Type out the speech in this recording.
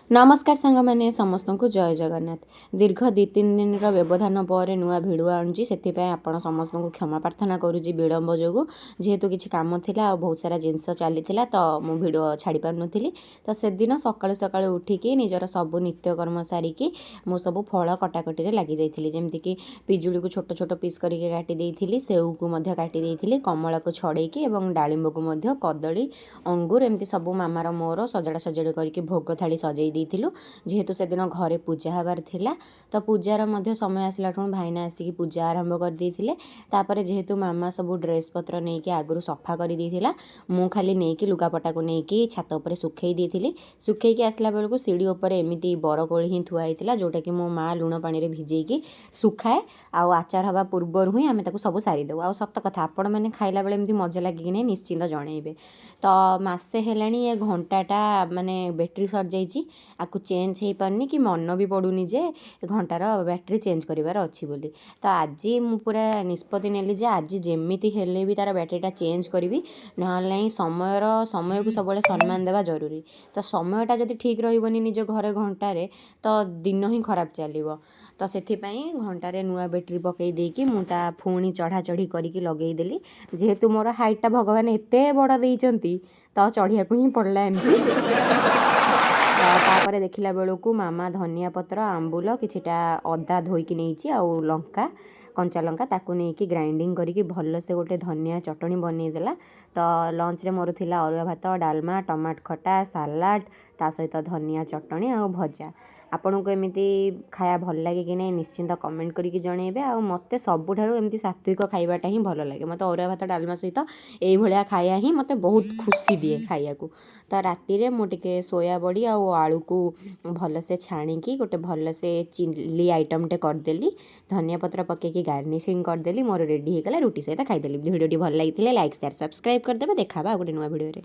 नमस्कार सांग मैंने समस्त को जय जगन्नाथ। दीर्घ 2-3 दिन व्यवधान पर नुआ भिड आणुची से आपण समस्त को क्षमा प्रार्थना करुँच विलम्ब जो जेहेतु किसी कम थिला और बहुत सारा जिनस चली तो मु भिड छाड़ी पार नी तो से दिन सकाळु सकाळु उठिकी निजर सब नित्यकर्म सारिकी मु सब फल कटाकटी लगी जाइली जमीक पिजुली को छोट छोट पीस करके काटी सेऊ को काटी कमला को छड़ेकी डालिंब को कदली अंगूर एमती सब मामार मोर सजड़ा सजड़ी करके भोग थाली सजई देइथिलु जेहेतु से दिन घरे पूजा हबार थिला तो पूजार मध्य समय आसला भाईना आसिकी पूजा आरंभ कर देइथिले। तापरे जेहेतु मामा सब ड्रेस पत्र नहीं कि आगु सफा कर देइथिला मु खाली नहीं कि लुगापटा को नहीं छात उपर सुखई देइथिली। सुखई आसला बेलू सीढ़ी उपर एमती बरकोली ही थुआ होइतिला जोटा कि मो माँ लुण पानी रे भिजेकी सुखाए आउ आचार हवा पूर्वर ही आमे ताकू सब सारी देउ। आउ सत कथा आपण मैंने खाइला बेले एमती मजा लगे कि नहीं निश्चिंत जणैबे। तो मासे हेलाणी ये घंटाटा माने बैटरी सर जाइए आपको चेंज हो पारनी कि मन भी पड़ूनी जे घंटार बैटरी चेंज करार अच्छी बोली। तो आज मु पूरा निष्पत्ति नेली जे आज जेमिति हेले भी तार बैटरीटा चेंज करी ना समय को सब सम्मान देवा जरूरी। तो समयटा जब ठीक रही निज घरे घंटारे तो दिन ही खराब चलो। तो से घंटारे नुआ बैटरी पकई देकी मुटा पुणी चढ़ा चढ़ी करके लगेदेली जेहेतु मोर हाइटा भगवान एत बड़ देइचंती तो चढ़िया को ही पड़ला एमती। तापर देखला बेलू मामा धनिया पत्र आंबुल किछिटा अदा धोईकी नहीं आउ लंका कंचा लंका ताकू नहीं ग्राइंडिंग करके भलसे गोटे धनिया चटनी बनईदेला। तो लंच रे मोर थिला अरुआ भात डालमा टमाट खटा सालाड ता सहित धनिया चटनी आ भजा। आपन को एमती खाया भल लगे कि नहीं निश्चिंत कमेंट करके जनइबे। आ मते सबुठारु एमती सात्विक खाइबाटा ही भल लगे मते अरुआ भात डालमा सहित एई भलिया खाया ही मते बहुत खुशी दिए खाइया को। तो राति रे मु टिके सोया बड़ी आ आलू को भलसे छाणीकी गोटे भलसे चिली आइटमटे करदेली धनिया पत्र पकईकी गार्निशिंग करदेली मोर रेडी होगला रुटी सहित खाईदेली। भिडियोटी भल लगी लाइक शेयर सब्सक्राइब करदेवे। देखा गोटे नुआ भिडियो रे।